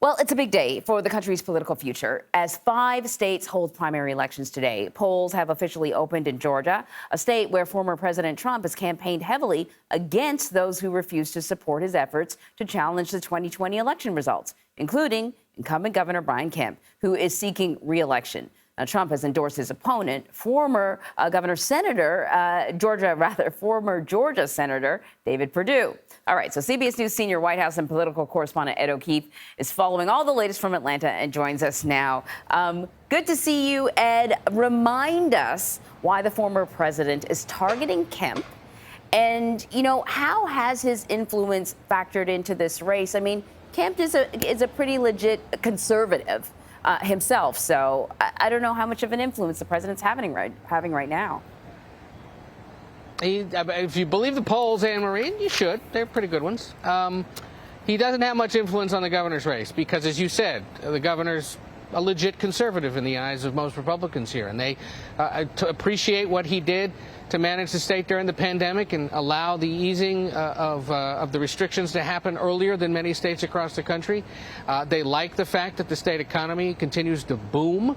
Well, it's a big day for the country's political future as 5 states hold primary elections today. Polls have officially opened in Georgia, a state where former President Trump has campaigned heavily against those who refuse to support his efforts to challenge the 2020 election results, including incumbent Governor Brian Kemp, who is seeking re-election. Now, Trump has endorsed his opponent, former Georgia Senator David Perdue. All right, so CBS News senior White House and political correspondent Ed O'Keefe is following all the latest from Atlanta and joins us now. Good to see you, Ed. Remind us why the former president is targeting Kemp. And, how has his influence factored into this race? I mean, Kemp is a pretty legit conservative himself. So I don't know how much of an influence the president's having right now. If you believe the polls, Anne Marie, you should. They're pretty good ones. He doesn't have much influence on the governor's race because, as you said, the governor's a legit conservative in the eyes of most Republicans here. And they appreciate what he did to manage the state during the pandemic and allow the easing of the restrictions to happen earlier than many states across the country. They like the fact that the state economy continues to boom.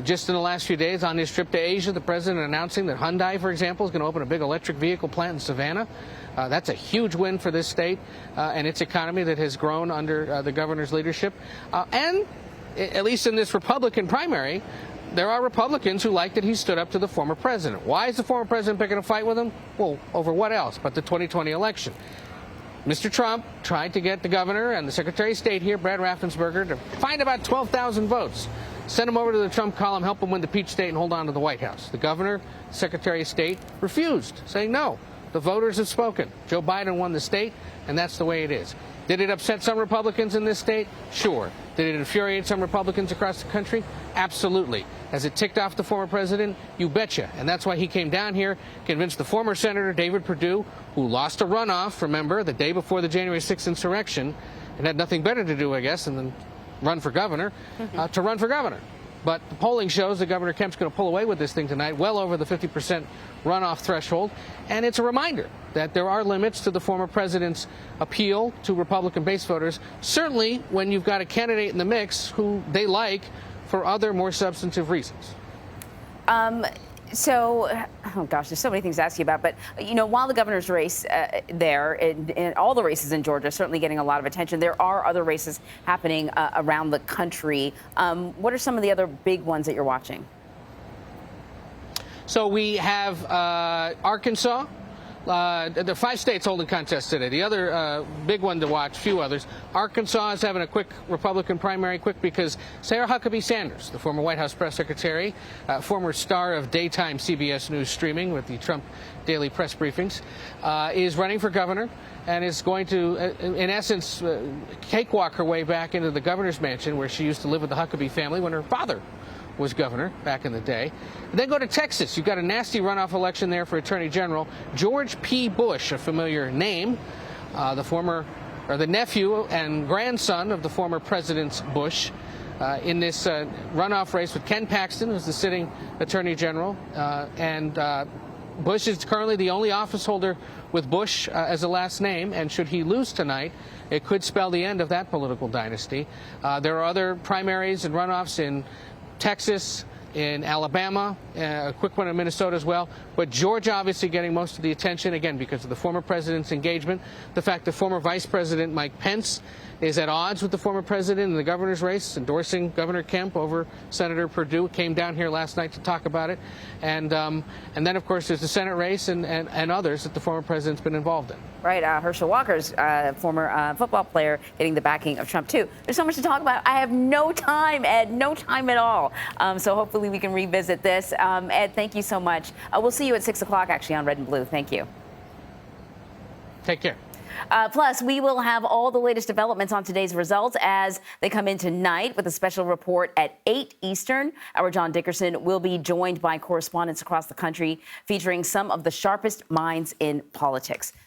Just in the last few days on his trip to Asia, the president announcing that Hyundai, for example, is going to open a big electric vehicle plant in Savannah. That's a huge win for this state and its economy that has grown under the governor's leadership. And at least in this Republican primary, there are Republicans who like that he stood up to the former president. Why is the former president picking a fight with him? Well, over what else but the 2020 election? Mr. Trump tried to get the governor and the Secretary of State here, Brad Raffensperger, to find about 12,000 votes. Send him over to the Trump column, help him win the Peach State and hold on to the White House. The governor, Secretary of State refused, saying no. The voters have spoken. Joe Biden won the state, and that's the way it is. Did it upset some Republicans in this state? Sure. Did it infuriate some Republicans across the country? Absolutely. Has it ticked off the former president? You betcha. And that's why he came down here, convinced the former Senator David Perdue, who lost a runoff, remember, the day before the January 6th insurrection, and had nothing better to do, I guess, than run for governor, to run for governor. But the polling shows that Governor Kemp's going to pull away with this thing tonight, well over the 50% runoff threshold. And it's a reminder that there are limits to the former president's appeal to Republican base voters, certainly when you've got a candidate in the mix who they like for other more substantive reasons. Oh gosh, there's so many things to ask you about. But, while the governor's race there and all the races in Georgia are certainly getting a lot of attention, there are other races happening around the country. What are some of the other big ones that you're watching? So we have Arkansas. There are 5 states holding contests today. The other big one to watch, few others, Arkansas is having a quick Republican primary, because Sarah Huckabee Sanders, the former White House press secretary, former star of daytime CBS News streaming with the Trump daily press briefings, is running for governor and is going to, in essence, cakewalk her way back into the governor's mansion where she used to live with the Huckabee family when her father was governor back in the day. And then go to Texas. You've got a nasty runoff election there for Attorney General. George P. Bush, a familiar name, the nephew and grandson of the former President Bush, in this runoff race with Ken Paxton, who's the sitting Attorney General. Bush is currently the only office holder with Bush as a last name, and should he lose tonight, it could spell the end of that political dynasty. There are other primaries and runoffs in Texas, in Alabama, a quick one in Minnesota as well. But Georgia obviously getting most of the attention, again, because of the former president's engagement. The fact that former Vice President Mike Pence is at odds with the former president in the governor's race, endorsing Governor Kemp over Senator Perdue. Came down here last night to talk about it. And then, of course, there's the Senate race and others that the former president's been involved in. Right. Herschel Walker's former football player getting the backing of Trump, too. There's so much to talk about. I have no time, Ed, no time at all. So hopefully we can revisit this. Ed, thank you so much. We'll see you at 6 o'clock, actually, on Red and Blue. Thank you. Take care. Plus, we will have all the latest developments on today's results as they come in tonight with a special report at 8 Eastern. Our John Dickerson will be joined by correspondents across the country featuring some of the sharpest minds in politics.